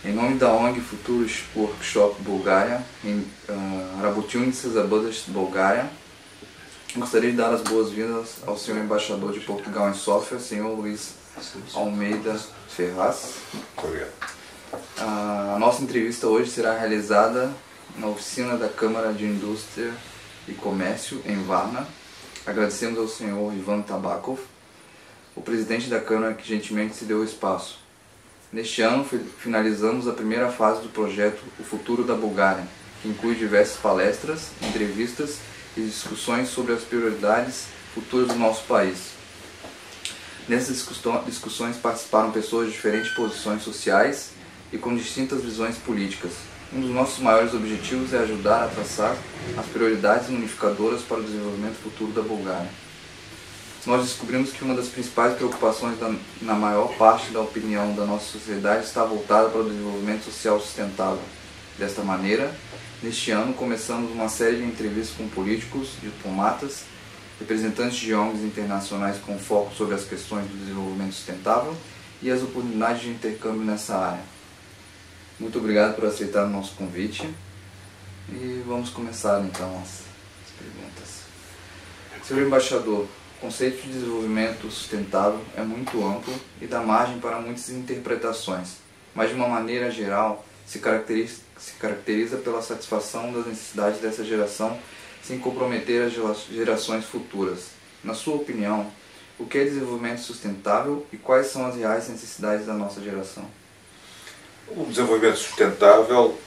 Em nome da ONG Futuros Workshop Bulgária, em Rabotunice Budapest, Bulgária, gostaria de dar as boas-vindas ao senhor embaixador de Portugal em Sófia, senhor Luís Almeida Ferraz. Obrigado. A nossa entrevista hoje será realizada na oficina da Câmara de Indústria e Comércio, em Varna. Agradecemos ao senhor Ivan Tabakov, o presidente da Câmara, que gentilmente se deu o espaço. Neste ano, finalizamos a primeira fase do projeto O Futuro da Bulgária, que inclui diversas palestras, entrevistas e discussões sobre as prioridades futuras do nosso país. Nessas discussões participaram pessoas de diferentes posições sociais e com distintas visões políticas. Um dos nossos maiores objetivos é ajudar a traçar as prioridades unificadoras para o desenvolvimento futuro da Bulgária. Nós descobrimos que uma das principais preocupações na maior parte da opinião da nossa sociedade está voltada para o desenvolvimento social sustentável. Desta maneira, neste ano começamos uma série de entrevistas com políticos, diplomatas, representantes de ONGs internacionais com foco sobre as questões do desenvolvimento sustentável e as oportunidades de intercâmbio nessa área. Muito obrigado por aceitar o nosso convite e vamos começar então as perguntas. Senhor embaixador, o conceito de desenvolvimento sustentável é muito amplo e dá margem para muitas interpretações, mas de uma maneira geral se caracteriza pela satisfação das necessidades dessa geração sem comprometer as gerações futuras. Na sua opinião, o que é desenvolvimento sustentável e quais são as reais necessidades da nossa geração? O desenvolvimento sustentável,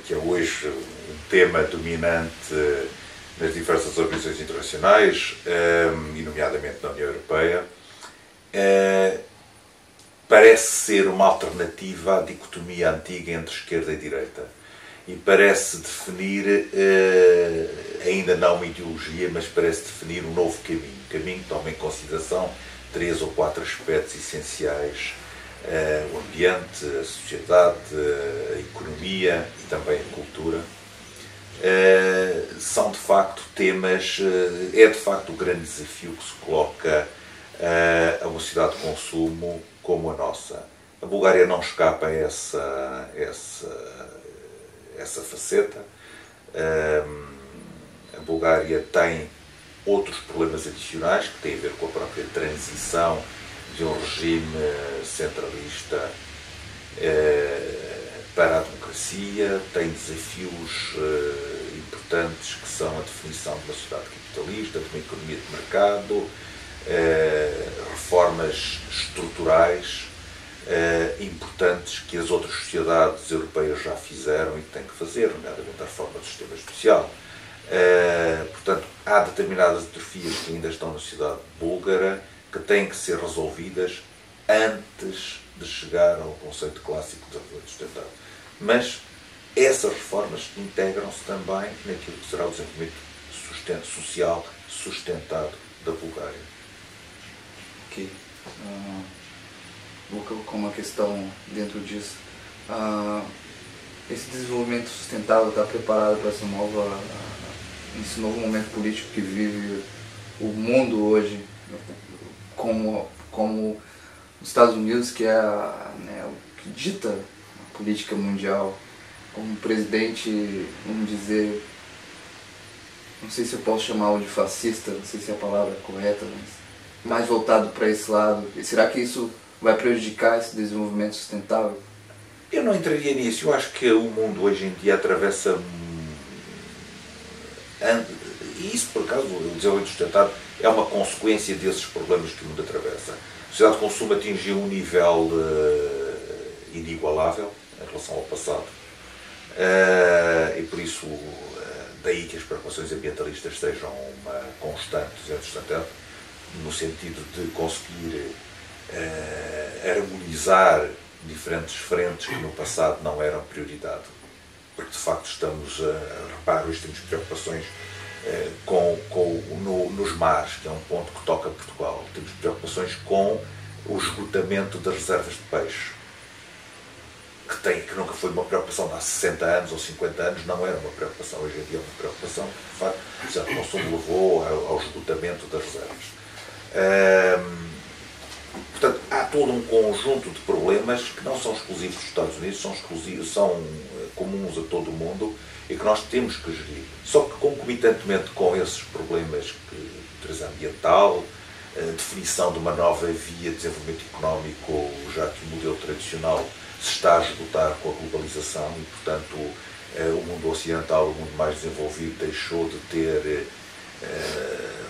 que é hoje um tema dominante nas diversas organizações internacionais, e nomeadamente na União Europeia, parece ser uma alternativa à dicotomia antiga entre esquerda e direita. E parece definir, ainda não uma ideologia, mas parece definir um novo caminho. Um caminho que toma em consideração 3 ou 4 aspectos essenciais: o ambiente, a sociedade, a economia e também a cultura. São de facto temas, é de facto o grande desafio que se coloca a uma sociedade de consumo como a nossa. A Bulgária não escapa a essa faceta. A Bulgária tem outros problemas adicionais que têm a ver com a própria transição de um regime centralista para a democracia, tem desafios importantes que são a definição de uma sociedade capitalista, de uma economia de mercado, reformas estruturais importantes que as outras sociedades europeias já fizeram e que têm que fazer, nomeadamente a reforma do sistema judicial. Portanto, há determinadas atrofias que ainda estão na sociedade búlgara que têm que ser resolvidas antes de chegar ao conceito clássico de desenvolvimento sustentável. Mas essas reformas integram-se também naquilo que será o desenvolvimento social sustentado da Bulgária. Ok. Vou colocar uma questão dentro disso. Esse desenvolvimento sustentável está preparado para esse novo momento político que vive o mundo hoje, como os Estados Unidos, que é o que dita a política mundial, como presidente, vamos dizer, não sei se eu posso chamá-lo de fascista, não sei se é a palavra correta, mas mais voltado para esse lado. E será que isso vai prejudicar esse desenvolvimento sustentável? Eu não entraria nisso. Eu acho que o mundo hoje em dia atravessa... E isso, por acaso, o desenvolvimento sustentável é uma consequência desses problemas que o mundo atravessa. A sociedade de consumo atingiu um nível inigualável em relação ao passado. E por isso, daí que as preocupações ambientalistas sejam uma constante do desenvolvimento sustentável, no sentido de conseguir harmonizar diferentes frentes que no passado não eram prioridade. Porque de facto estamos hoje temos preocupações nos mares, que é um ponto que toca Portugal. Temos preocupações com o esgotamento das reservas de peixe, que nunca foi uma preocupação há 60 anos ou 50 anos, não era uma preocupação, hoje em dia é uma preocupação, de facto, o consumo levou ao esgotamento das reservas. Portanto, há todo um conjunto de problemas que não são exclusivos dos Estados Unidos, são comuns a todo o mundo e que nós temos que gerir. Só que concomitantemente com esses problemas de natureza ambiental, definição de uma nova via de desenvolvimento económico, já que o modelo tradicional se está a esgotar com a globalização e, portanto, o mundo ocidental, o mundo mais desenvolvido, deixou de ter...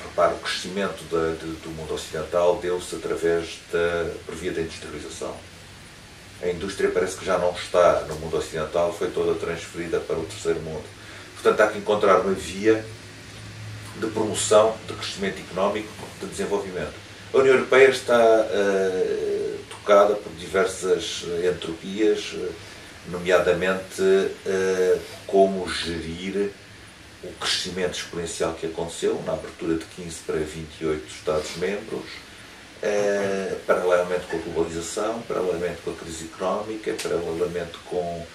Repara, o crescimento do mundo ocidental deu-se por via da industrialização. A indústria parece que já não está no mundo ocidental, foi toda transferida para o terceiro mundo. Portanto, há que encontrar uma via de promoção, de crescimento económico, de desenvolvimento. A União Europeia está tocada por diversas entropias, nomeadamente como gerir o crescimento exponencial que aconteceu na abertura de 15 para 28 Estados-membros, paralelamente com a globalização, paralelamente com a crise económica, paralelamente com...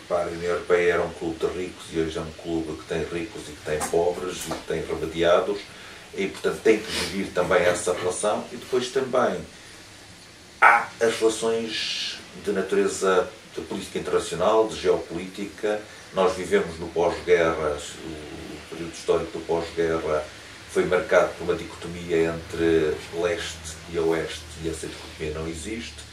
repare, a União Europeia era um clube de ricos e hoje é um clube que tem ricos e que tem pobres e que tem remediados e, portanto, tem que gerir também essa relação. E depois também há as relações de natureza de política internacional, de geopolítica. Nós vivemos no pós-guerra, o período histórico do pós-guerra foi marcado por uma dicotomia entre leste e oeste e essa dicotomia não existe.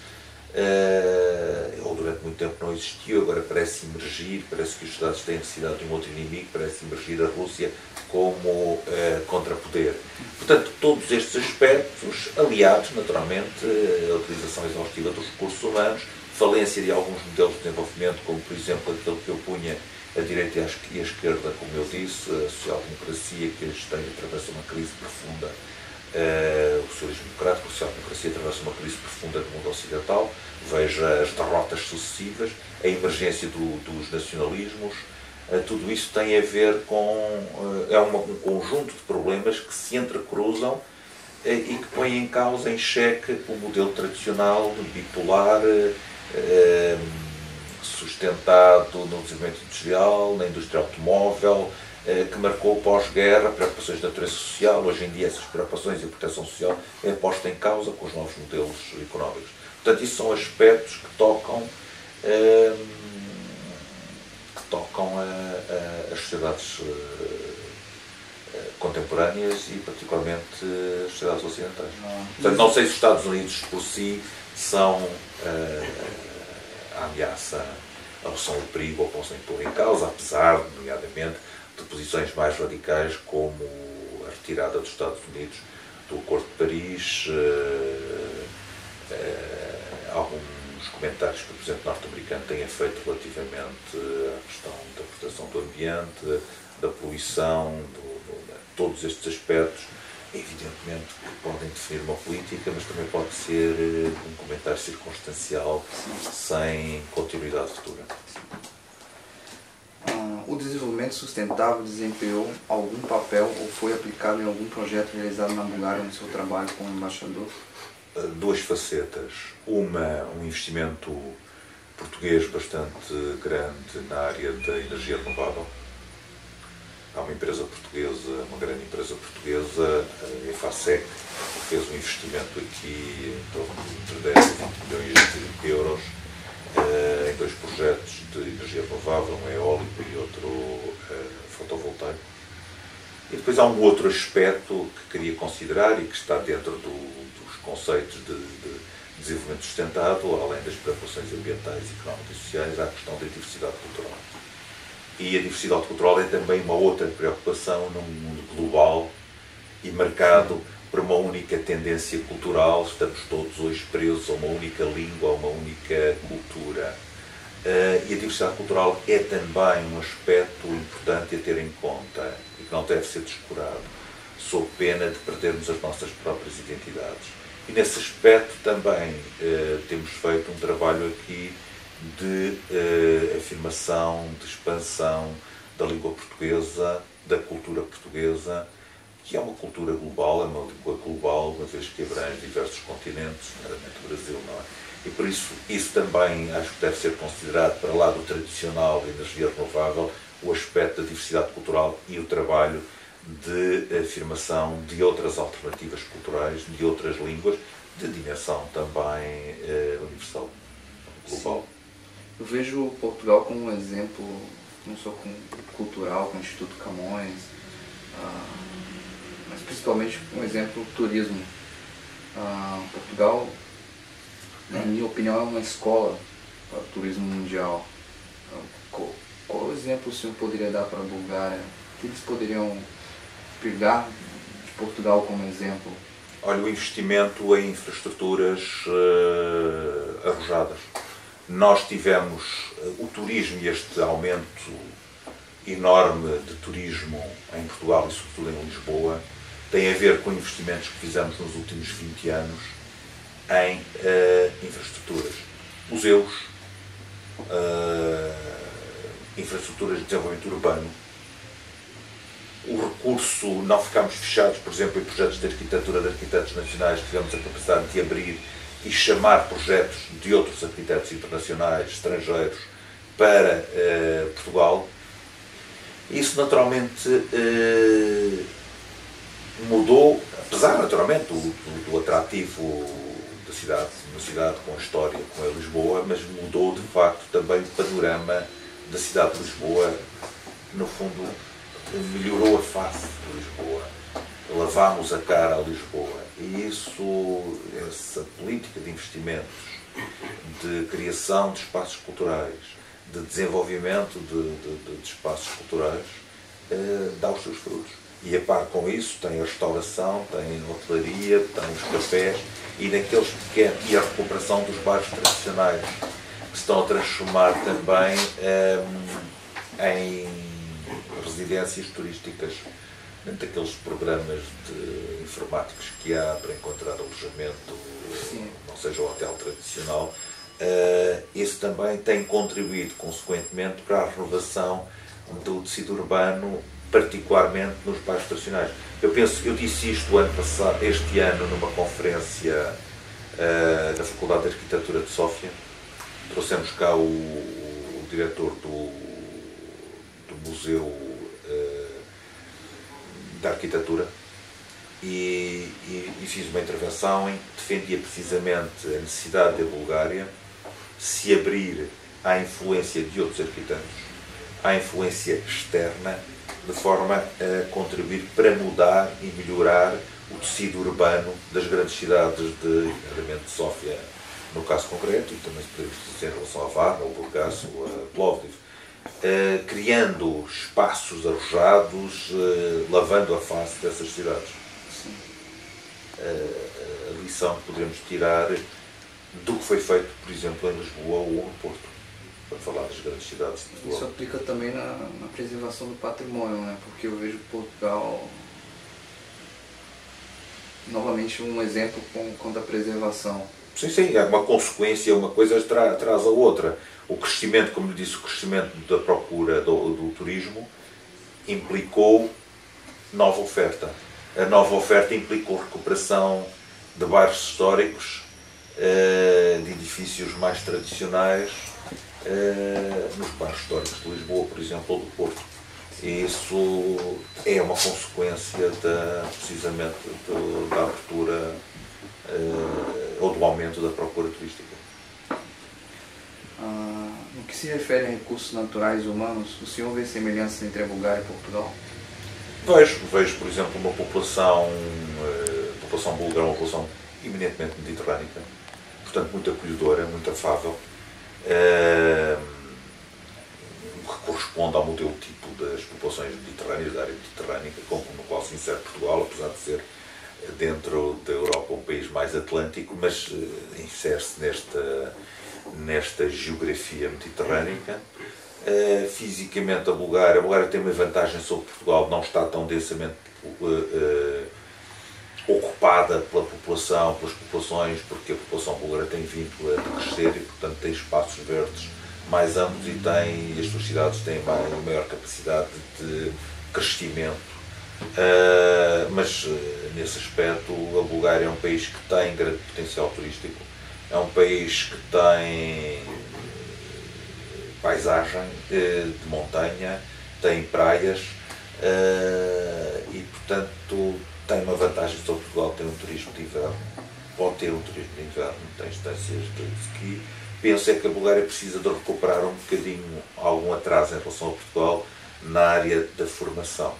Ou durante muito tempo não existiu, agora parece emergir, parece que os Estados têm necessidade de um outro inimigo, parece emergir a Rússia como contrapoder. Portanto, todos estes aspectos, aliados naturalmente à utilização exaustiva dos recursos humanos, falência de alguns modelos de desenvolvimento, como por exemplo aquele que opunha a direita e a esquerda, como eu disse, a social-democracia que hoje atravessa uma crise profunda, o socialismo democrático, a social-democracia atravessa uma crise profunda no mundo ocidental, veja as derrotas sucessivas, a emergência dos nacionalismos, tudo isso tem a ver com... é um conjunto de problemas que se entrecruzam e que põem em causa, em xeque, o modelo tradicional, bipolar, sustentado no desenvolvimento industrial, na indústria automóvel, que marcou o pós-guerra, preocupações de natureza social. Hoje em dia essas preocupações e a proteção social é posta em causa com os novos modelos económicos. Portanto, isso são aspectos que tocam as sociedades contemporâneas e particularmente as sociedades ocidentais. Portanto, não sei se os Estados Unidos por si são a ameaça ou são o perigo ou possam impor em causa, apesar, nomeadamente, de posições mais radicais como a retirada dos Estados Unidos do Acordo de Paris, alguns comentários que o Presidente norte-americano tenha feito relativamente à questão da proteção do ambiente, da poluição, todos estes aspectos, evidentemente que podem definir uma política, mas também pode ser um comentário circunstancial sem continuidade futura. O desenvolvimento sustentável desempenhou algum papel ou foi aplicado em algum projeto realizado na Bulgária no seu trabalho como embaixador? Duas facetas. Uma, um investimento português bastante grande na área da energia renovável. Há uma empresa portuguesa, uma grande empresa portuguesa, a EFASEC, que fez um investimento aqui em torno de entre 10 e 20 milhões de euros em dois projetos de energia renovável, um eólico e outro fotovoltaico. E depois há um outro aspecto que queria considerar e que está dentro dos conceitos de desenvolvimento sustentável, além das preocupações ambientais, económicas e sociais, há a questão da diversidade cultural. E a diversidade cultural é também uma outra preocupação num mundo global e marcado por uma única tendência cultural. Estamos todos hoje presos a uma única língua, a uma única cultura. E a diversidade cultural é também um aspecto importante a ter em conta e que não deve ser descurado, sob pena de perdermos as nossas próprias identidades. E nesse aspecto também temos feito um trabalho aqui de afirmação, de expansão da língua portuguesa, da cultura portuguesa, que é uma cultura global, é uma língua global, uma vez que abrange diversos continentes, nomeadamente o Brasil, não é? E por isso também acho que deve ser considerado, para lá do tradicional da energia renovável, o aspecto da diversidade cultural e o trabalho de afirmação de outras alternativas culturais, de outras línguas, de dimensão também universal, global. Sim. Eu vejo Portugal como um exemplo, não só cultural, com o Instituto Camões, mas principalmente um exemplo do turismo. Portugal, na minha opinião, é uma escola para o turismo mundial. Qual exemplo o senhor poderia dar para a Bulgária? O que eles poderiam pegar de Portugal como exemplo? Olha, o investimento em infraestruturas arrojadas. Nós tivemos o turismo e este aumento enorme de turismo em Portugal e sobretudo em Lisboa tem a ver com investimentos que fizemos nos últimos 20 anos em infraestruturas, museus, infraestruturas de desenvolvimento urbano. O recurso, não ficámos fechados, por exemplo, em projetos de arquitetura de arquitetos nacionais, tivemos a capacidade de abrir e chamar projetos de outros arquitetos internacionais, estrangeiros, para Portugal. Isso naturalmente mudou, apesar naturalmente do atrativo da cidade, uma cidade com história como é Lisboa, mas mudou de facto também o panorama da cidade de Lisboa. No fundo, melhorou a face de Lisboa, lavámos a cara a Lisboa, e essa política de investimentos, de criação de espaços culturais, de desenvolvimento de espaços culturais, dá os seus frutos. E a par com isso tem a restauração, tem a hotelaria, tem os cafés e naqueles pequenos, e a recuperação dos bairros tradicionais, que se estão a transformar também em residências turísticas, dentro daqueles programas informáticos que há para encontrar alojamento, não seja o hotel tradicional. Isso também tem contribuído, consequentemente, para a renovação do tecido urbano, particularmente nos bairros tradicionais. Eu disse isto este ano, numa conferência da Faculdade de Arquitetura de Sófia. Trouxemos cá o diretor do Museu da Arquitetura e fiz uma intervenção em que defendia precisamente a necessidade da Bulgária se abrir à influência de outros arquitetos, à influência externa, de forma a contribuir para mudar e melhorar o tecido urbano das grandes cidades, nomeadamente de Sófia, no caso concreto, e também podemos dizer em relação a Varna, ou Burgas, ou a Plovdiv, criando espaços arrojados, lavando a face dessas cidades. A lição que poderemos tirar do que foi feito, por exemplo, em Lisboa ou no Porto, para falar das grandes cidades de Portugal. Isso aplica também na preservação do patrimônio, né? Porque eu vejo Portugal, novamente, um exemplo quanto à preservação. Sim, é uma consequência, uma coisa traz a outra. O crescimento, como lhe disse, o crescimento da procura do turismo implicou nova oferta. A nova oferta implicou recuperação de bairros históricos, de edifícios mais tradicionais, nos bairros históricos de Lisboa, por exemplo, ou do Porto. E isso é uma consequência precisamente da abertura ou do aumento da procura turística. No que se refere a recursos naturais e humanos, o senhor vê semelhanças entre a Bulgária e Portugal? Vejo, por exemplo, uma população búlgara, uma população eminentemente mediterrânica, portanto muito acolhedora, muito afável, que corresponde ao modelo tipo das populações mediterrâneas, da área mediterrânica, no qual se insere Portugal, apesar de ser dentro da Europa um país mais atlântico, mas insere-se nesta geografia mediterrânica. Fisicamente a Bulgária tem uma vantagem sobre Portugal, não está tão densamente ocupada pelas populações, porque a população búlgara tem vindo a crescer e, portanto, tem espaços verdes mais amplos e as suas cidades têm maior capacidade de crescimento. Mas, nesse aspecto, a Bulgária é um país que tem grande potencial turístico, é um país que tem paisagem de montanha, tem praias e portanto, tem uma vantagem sobre Portugal, tem um turismo de inverno, pode ter um turismo de inverno, tem instâncias de ski. Penso é que a Bulgária precisa de recuperar um bocadinho, algum atraso em relação a Portugal na área da formação.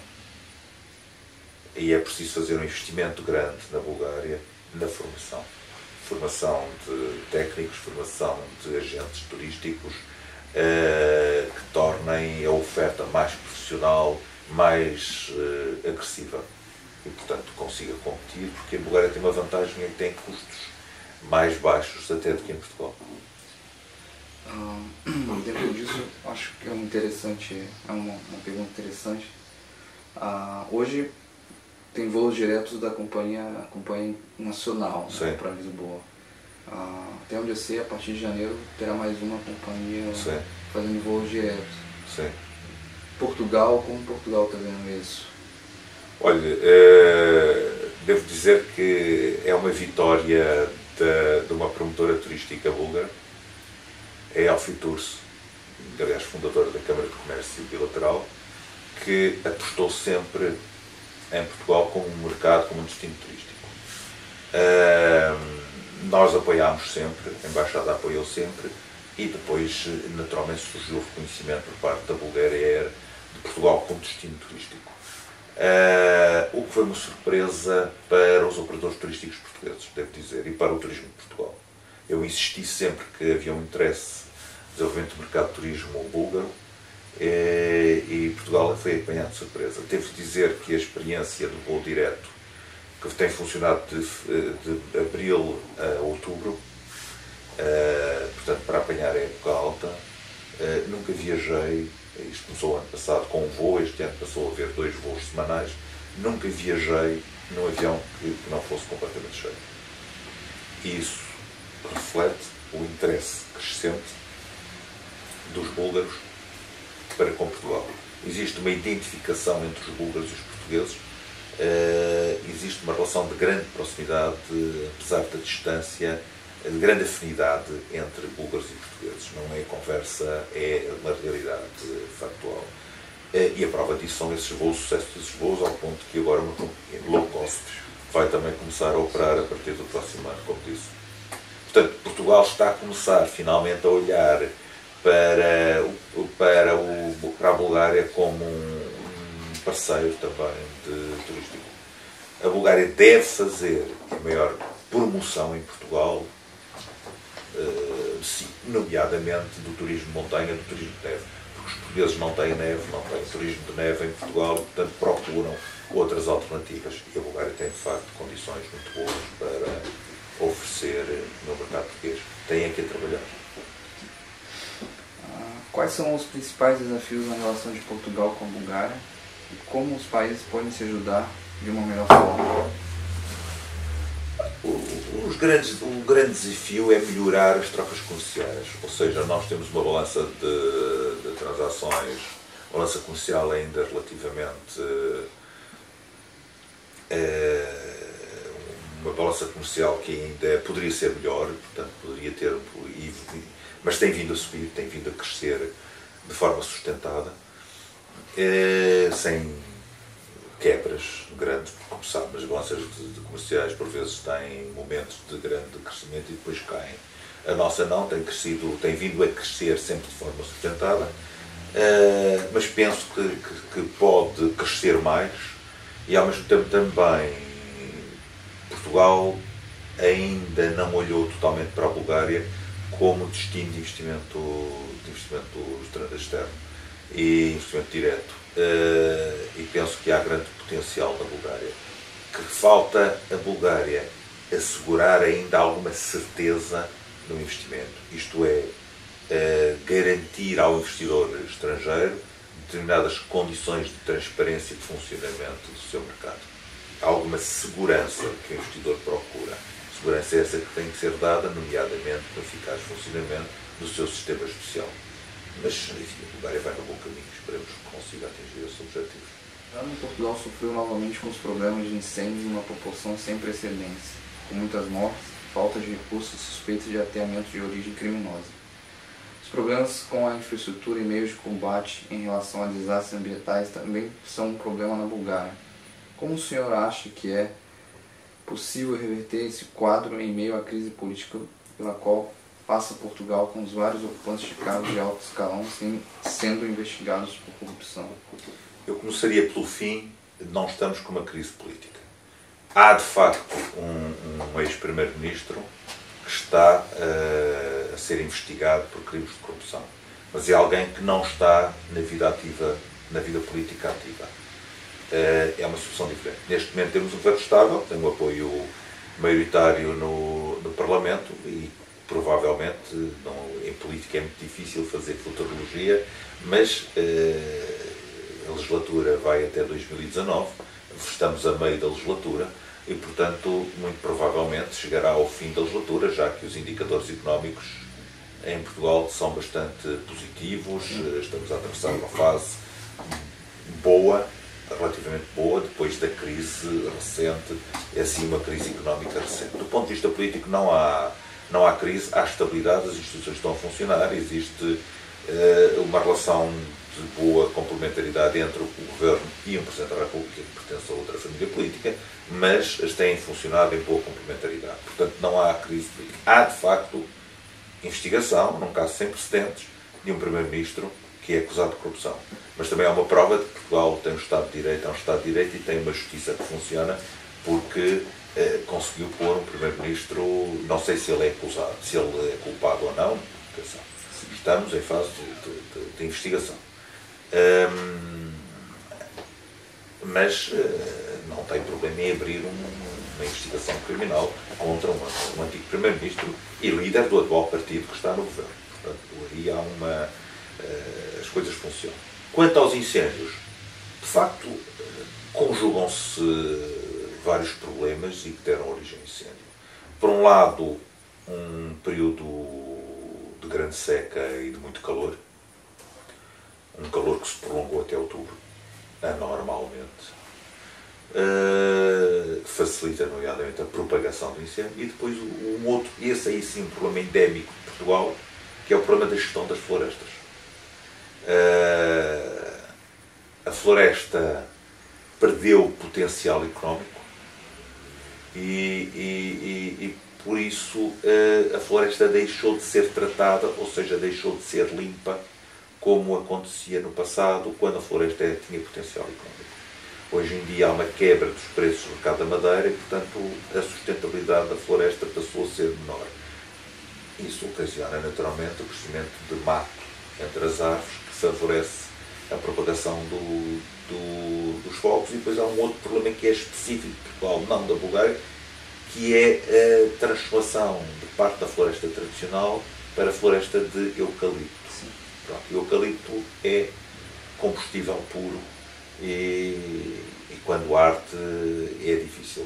E é preciso fazer um investimento grande na Bulgária na formação. Formação de técnicos, formação de agentes turísticos, que tornem a oferta mais profissional, mais agressiva e, portanto, consiga competir, porque a Bulgária tem uma vantagem em que tem custos mais baixos até do que em Portugal. Dentro disso, acho que é uma pergunta interessante. Hoje tem voos diretos da companhia nacional, né, para Lisboa. Até onde eu sei, a partir de janeiro terá mais uma companhia fazendo voos diretos. Sim. Portugal, como Portugal está vendo isso? Olha, devo dizer que é uma vitória de uma promotora turística búlgara, é a Elfi Tours, aliás fundadora da Câmara de Comércio Bilateral, que apostou sempre em Portugal como um mercado, como um destino turístico. Nós apoiámos sempre, a Embaixada apoiou sempre, e depois, naturalmente, surgiu o reconhecimento por parte da Bulgária de Portugal como destino turístico. O que foi uma surpresa para os operadores turísticos portugueses, devo dizer, e para o turismo de Portugal. Eu insisti sempre que havia um interesse no desenvolvimento do mercado de turismo búlgaro, e Portugal foi apanhado de surpresa. Devo dizer que a experiência do voo direto, que tem funcionado de abril a outubro, portanto, para apanhar a época alta, nunca viajei, isto começou ano passado com um voo, este ano passou a haver 2 voos semanais, nunca viajei num avião que não fosse completamente cheio. E isso reflete o interesse crescente dos búlgaros para com Portugal. Existe uma identificação entre os búlgaros e os portugueses, existe uma relação de grande proximidade, apesar da distância, de grande afinidade entre búlgaros e portugueses. Não é conversa, é uma realidade factual. E a prova disso são esses voos, o sucesso desses voos, ao ponto que agora uma companhia low cost vai também começar a operar a partir do próximo ano, como disse. Portanto, Portugal está a começar finalmente a olhar para a Bulgária como um parceiro também turístico. A Bulgária deve fazer a maior promoção em Portugal, nomeadamente do turismo de montanha, do turismo de neve, porque os portugueses não têm neve, não têm turismo de neve em Portugal, portanto procuram outras alternativas, e a Bulgária tem de facto condições muito boas para oferecer no mercado português. Tem aqui a trabalhar. Quais são os principais desafios na relação de Portugal com a Bulgária e como os países podem se ajudar de uma melhor forma? O grande desafio é melhorar as trocas comerciais, ou seja, nós temos uma balança de transações, balança comercial ainda relativamente, uma balança comercial que ainda poderia ser melhor, portanto poderia ter, mas tem vindo a subir, tem vindo a crescer de forma sustentada, sem quebras grandes, porque, como sabe, as balanças de comerciais por vezes têm momentos de grande crescimento e depois caem. A nossa não, tem vindo a crescer sempre de forma sustentada, mas penso que pode crescer mais, e ao mesmo tempo também Portugal ainda não olhou totalmente para a Bulgária como destino de investimento externo e investimento direto. E penso que há grande potencial na Bulgária. Que falta a Bulgária assegurar ainda alguma certeza no investimento. Isto é, garantir ao investidor estrangeiro determinadas condições de transparência e de funcionamento do seu mercado. Há alguma segurança que o investidor procura. Segurança essa que tem que ser dada, nomeadamente no eficaz funcionamento do seu sistema judicial. Mas, enfim, a Bulgária vai no bom caminho, esperemos que consiga atingir esses objetivos. Portugal sofreu novamente com os problemas de incêndios em uma proporção sem precedentes, com muitas mortes, falta de recursos e suspeitas de ateamento de origem criminosa. Os problemas com a infraestrutura e meios de combate em relação a desastres ambientais também são um problema na Bulgária. Como o senhor acha que é possível reverter esse quadro em meio à crise política pela qual passa Portugal, com os vários ocupantes de cargos de alto escalão sendo investigados por corrupção? Eu começaria pelo fim. Não estamos com uma crise política. Há, de facto, um ex-primeiro-ministro que está a ser investigado por crimes de corrupção. Mas é alguém que não está na vida ativa, na vida política ativa. É uma situação diferente. Neste momento temos um governo estável, tem um apoio maioritário no Parlamento e provavelmente, em política é muito difícil fazer futurologia, mas a legislatura vai até 2019, estamos a meio da legislatura e, portanto, muito provavelmente chegará ao fim da legislatura, já que os indicadores económicos em Portugal são bastante positivos, estamos a atravessar uma fase boa, relativamente boa, depois da crise recente, é assim uma crise económica recente. Do ponto de vista político não há crise, há estabilidade, as instituições estão a funcionar, existe uma relação de boa complementaridade entre o Governo e o Presidente da República, que pertence a outra família política, mas as têm funcionado em boa complementaridade. Portanto, não há crise política. Há, de facto, investigação, num caso sem precedentes, de um Primeiro-Ministro que é acusado de corrupção. Mas também há uma prova de que Portugal tem um Estado de Direito, e tem uma justiça que funciona, porque conseguiu pôr um Primeiro-Ministro, não sei se ele é acusado, se ele é culpado ou não, estamos em fase de investigação. Mas não tem problema em abrir uma investigação criminal contra um antigo Primeiro-Ministro e líder do atual partido que está no governo. Portanto, aí há as coisas funcionam. Quanto aos incêndios, de facto, conjugam-se vários problemas e que deram origem ao incêndio. Por um lado, um período de grande seca e de muito calor, um calor que se prolongou até outubro, anormalmente, facilita, nomeadamente, a propagação do incêndio, e depois um outro, esse aí sim, um problema endémico de Portugal, que é o problema da gestão das florestas. A floresta perdeu potencial económico e por isso a floresta deixou de ser tratada, ou seja, deixou de ser limpa, como acontecia no passado, quando a floresta tinha potencial económico. Hoje em dia há uma quebra dos preços do mercado da madeira e, portanto, a sustentabilidade da floresta passou a ser menor. Isso ocasiona, naturalmente, o crescimento de mato entre as árvores, que favorece a propagação dos fogos. E depois há um outro problema que é específico de Portugal, não da Bulgária, que é a transformação de parte da floresta tradicional para a floresta de eucalipto. Pronto, o eucalipto é combustível puro e quando arde é difícil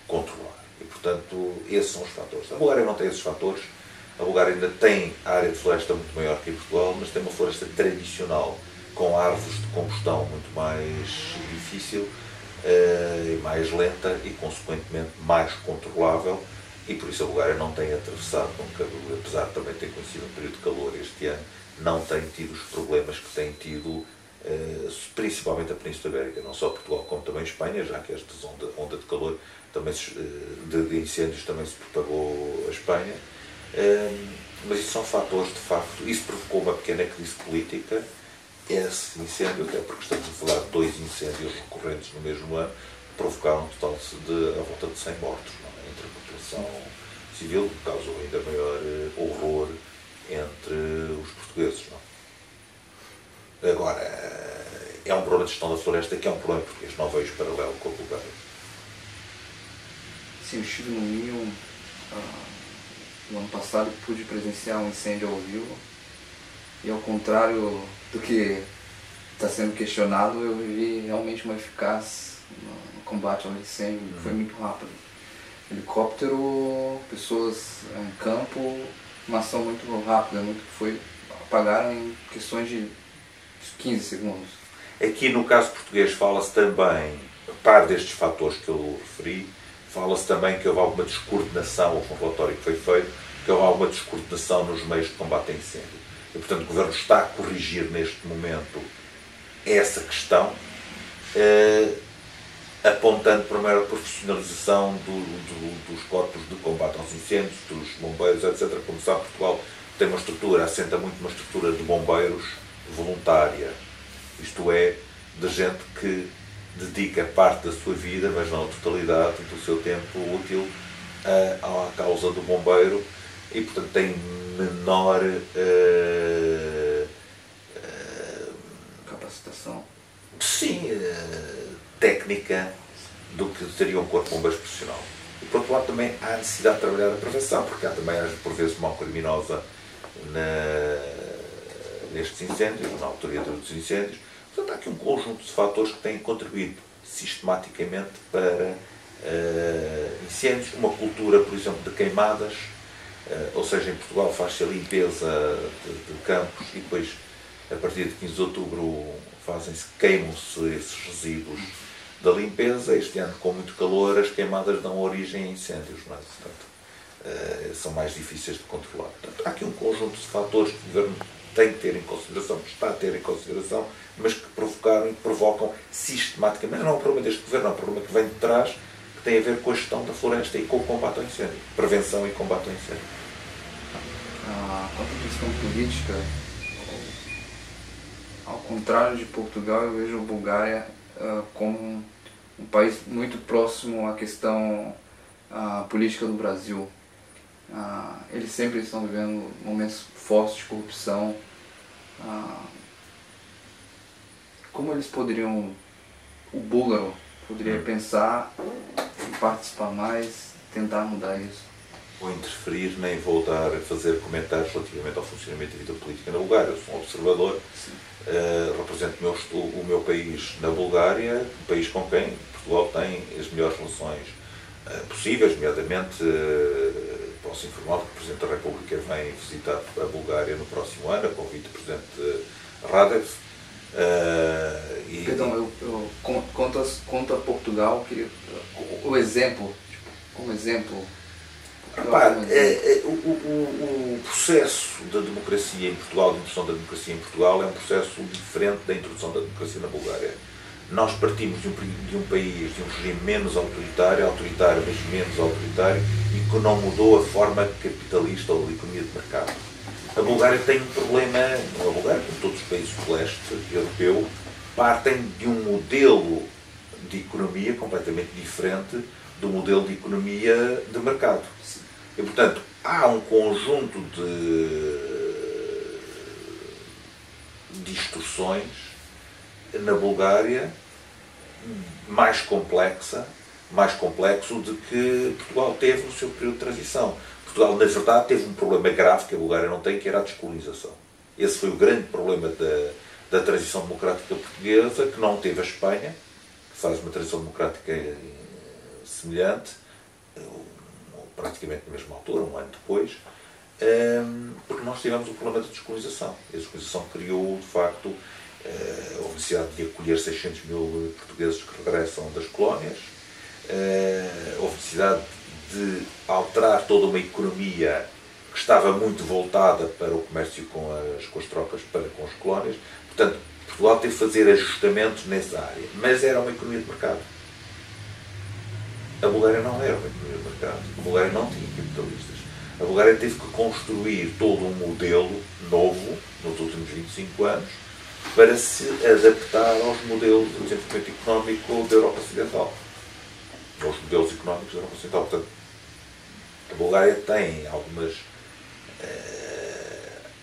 controlar. E, portanto, esses são os fatores. A Bulgária não tem esses fatores. A Bulgária ainda tem a área de floresta muito maior que em Portugal, mas tem uma floresta tradicional com árvores de combustão muito mais difícil e mais lenta e, consequentemente, mais controlável. E por isso a Bulgária não tem atravessado, apesar de também ter conhecido um período de calor este ano, não tem tido os problemas que tem tido, principalmente a Península Ibérica, não só Portugal como também Espanha, já que esta onda de calor, também de incêndios, também se propagou a Espanha. Mas isso são fatores, de facto. Isso provocou uma pequena crise política, esse incêndio, até porque estamos a falar de 2 incêndios recorrentes no mesmo ano, provocaram um total à volta de 100 mortos, não é? Entre a população civil, que causou ainda maior horror entre os portugueses. Não? Agora, é um problema de gestão da floresta que é um problema português, não vejo paralelo com a Bulgária. Sim, eu estive no Minho no ano passado, pude presenciar um incêndio ao vivo e, ao contrário do que está sendo questionado, eu vi realmente uma eficácia no combate ao incêndio. Foi muito rápido. Helicóptero, pessoas em campo, uma ação muito rápida, apagaram em questões de 15 segundos. Aqui no caso português fala-se também, a par destes fatores que eu referi, fala-se também que houve alguma descoordenação, houve um relatório que foi feito, que houve alguma descoordenação nos meios de combate a incêndio. E, portanto, o Governo está a corrigir neste momento essa questão apontando para a maior profissionalização dos corpos de combate aos incêndios, dos bombeiros, etc. Como sabe, Portugal tem uma estrutura, assenta muito uma estrutura de bombeiros voluntária, isto é, de gente que dedica parte da sua vida, mas não a totalidade do seu tempo útil à causa do bombeiro e, portanto, tem menor capacitação. Sim, técnica do que teria um corpo de bombeiros profissional. E, por outro lado, também há a necessidade de trabalhar a prevenção, porque há também, por vezes, mão criminosa nestes incêndios, na autoria dos incêndios. Portanto, há aqui um conjunto de fatores que têm contribuído sistematicamente para incêndios. Uma cultura, por exemplo, de queimadas, ou seja, em Portugal faz-se a limpeza de campos e depois, a partir de 15 de outubro, queimam-se esses resíduos da limpeza. Este ano, com muito calor, as queimadas dão origem a incêndios, não é? Portanto, são mais difíceis de controlar. Portanto, há aqui um conjunto de fatores que o Governo tem que ter em consideração, que está a ter em consideração, mas que provocaram e que provocam sistematicamente. Não é um problema deste Governo, é um problema que vem de trás, que tem a ver com a gestão da floresta e com o combate ao incêndio. Prevenção e combate ao incêndio. Quanto à questão política, ao contrário de Portugal, eu vejo a Bulgária como um país muito próximo à questão política do Brasil. Eles sempre estão vivendo momentos fortes de corrupção. Como eles poderiam, o búlgaro poderia pensar em participar mais, tentar mudar isso? Vou interferir, nem vou dar a fazer comentários relativamente ao funcionamento da vida política na Bulgária. Eu sou um observador, represento o meu país na Bulgária, um país com quem Portugal tem as melhores relações possíveis, nomeadamente posso informar que o Presidente da República vem visitar a Bulgária no próximo ano, a convite do Presidente Radev. Perdão, quanto a Portugal, o exemplo, como exemplo. O processo da democracia em Portugal, de introdução da democracia em Portugal, é um processo diferente da introdução da democracia na Bulgária. Nós partimos de um país, de um regime menos autoritário, mas menos autoritário, e que não mudou a forma capitalista ou da economia de mercado. A Bulgária tem um problema, a Bulgária, como todos os países do leste europeu, partem de um modelo de economia completamente diferente do modelo de economia de mercado. E, portanto, há um conjunto de distorções na Bulgária mais complexo do que Portugal teve no seu período de transição. Portugal, na verdade, teve um problema grave que a Bulgária não tem, que era a descolonização. Esse foi o grande problema da transição democrática portuguesa, que não teve a Espanha, que faz uma transição democrática semelhante, praticamente na mesma altura, um ano depois, porque nós tivemos o problema da descolonização. A descolonização criou, de facto, a necessidade de acolher 600 mil portugueses que regressam das colónias, a necessidade de alterar toda uma economia que estava muito voltada para o comércio com as trocas, com as colónias. Portanto, Portugal teve que fazer ajustamentos nessa área, mas era uma economia de mercado. A Bulgária não era uma economia de mercado, a Bulgária não tinha capitalistas. A Bulgária teve que construir todo um modelo novo, nos últimos 25 anos, para se adaptar aos modelos de desenvolvimento económico da Europa Ocidental. Aos modelos económicos da Europa Ocidental. Portanto, a Bulgária tem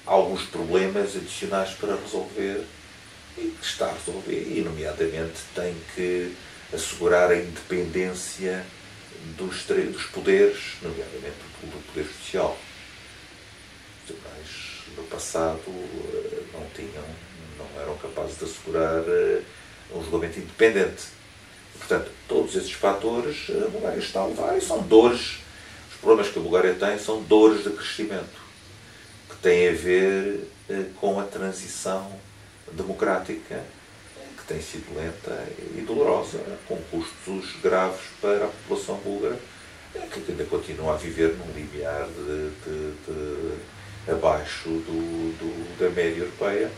alguns problemas adicionais para resolver e que está a resolver, e nomeadamente tem que assegurar a independência dos poderes, nomeadamente do poder judicial. Os tribunais no passado não eram capazes de assegurar um julgamento independente. Portanto, todos esses fatores a Bulgária está a levar, e são dores. Os problemas que a Bulgária tem são dores de crescimento, que têm a ver com a transição democrática, que tem sido lenta e dolorosa, com custos graves para a população búlgara, que ainda continua a viver num limiar abaixo da média europeia.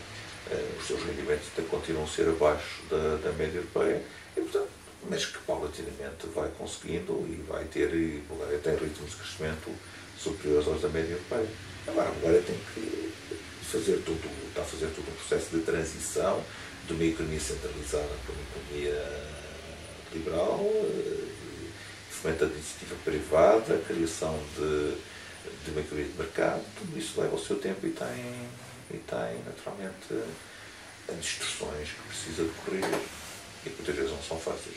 Os seus rendimentos continuam a ser abaixo da média europeia. E, portanto, mas que paulatinamente vai conseguindo e vai ter, e a Bulgária tem ritmos de crescimento superiores aos da média europeia. Agora, a Bulgária tem que está a fazer todo um processo de transição de uma economia centralizada para uma economia liberal, fomento da iniciativa privada, a criação de uma economia de mercado. Tudo isso leva o seu tempo e tem naturalmente distorções que precisa de corrigir e que muitas vezes não são fáceis.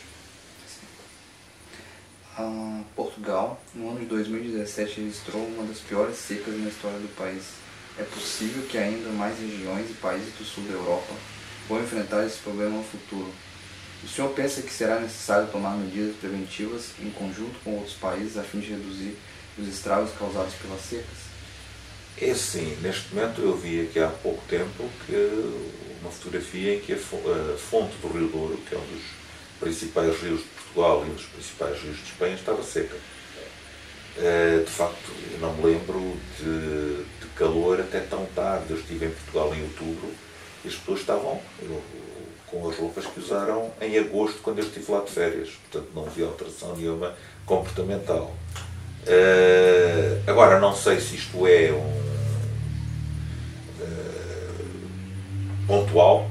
Portugal, no ano de 2017, registrou uma das piores secas na história do país. É possível que ainda mais regiões e países do sul da Europa vão enfrentar esse problema no futuro. O senhor pensa que será necessário tomar medidas preventivas em conjunto com outros países a fim de reduzir os estragos causados pelas secas? É sim, neste momento eu vi aqui há pouco tempo uma fotografia em que a fonte do Rio Douro, que é um dos principais rios de Portugal e um dos principais rios de Espanha, estava seca. De facto, eu não me lembro de calor até tão tarde. Eu estive em Portugal em outubro e as pessoas estavam com as roupas que usaram em agosto, quando eu estive lá de férias. Portanto, não vi alteração nenhuma comportamental. Agora, não sei se isto é pontual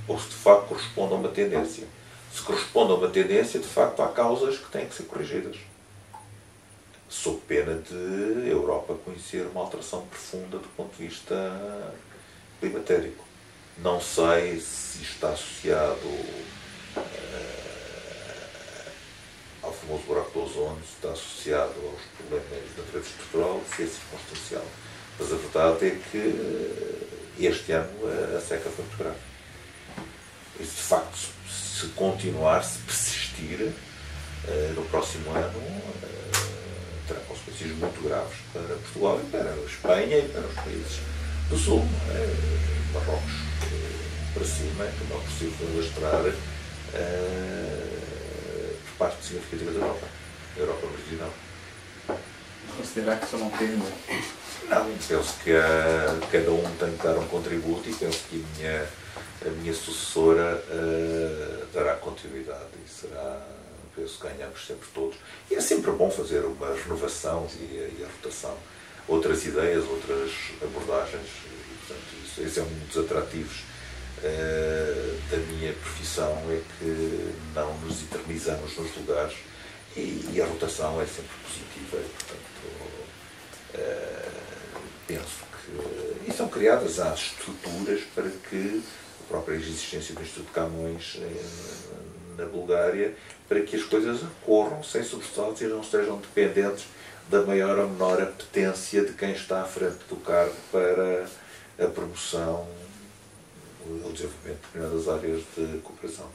ou se de facto corresponde a uma tendência. Se corresponde a uma tendência, de facto, há causas que têm que ser corrigidas. Sob pena de a Europa conhecer uma alteração profunda do ponto de vista climatérico. Não sei se está associado ao famoso buraco do ozono, se está associado aos problemas da natureza estrutural, se é circunstancial. Mas a verdade é que este ano a seca foi muito grave. E de facto, se continuar, se persistir, no próximo ano terá consequências muito graves para Portugal e para a Espanha e para os países do Sul. Marrocos para cima, que não é possível alastrar por parte significativa da Europa. A Europa meridional. Considerar que isso não perda? Não, penso que cada um tem que dar um contributo e penso que a minha sucessora dará continuidade e será, penso que ganhamos sempre todos. E é sempre bom fazer uma renovação e a rotação. Outras ideias, outras abordagens. E, portanto, esse é um dos atrativos da minha profissão, é que não nos eternizamos nos lugares e a rotação é sempre positiva. E, portanto, penso que... E são criadas as estruturas para que a própria existência do Instituto de Camões na Bulgária, para que as coisas ocorram sem sobressaltos e não estejam dependentes da maior ou menor apetência de quem está à frente do cargo para a promoção ou desenvolvimento de determinadas áreas de cooperação.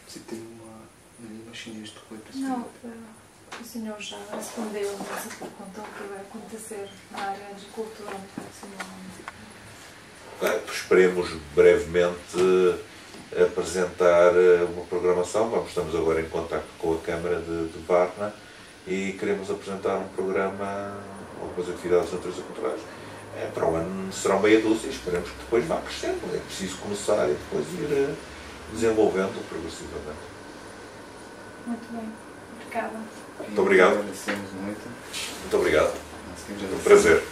Você tem uma língua chinesa do coisa? Não, o senhor já respondeu a essa pergunta, o que vai acontecer na área de cultura proximamente. Esperemos brevemente apresentar uma programação. Estamos agora em contacto com a Câmara de Varna e queremos apresentar um programa, algumas atividades de natureza culturais. Para o ano serão meia dúzia e esperemos que depois vá crescendo. É preciso começar e depois ir desenvolvendo progressivamente. Muito bem. Obrigada. Muito obrigado. Agradecemos muito. Muito obrigado. Nós que agradecemos. Um prazer.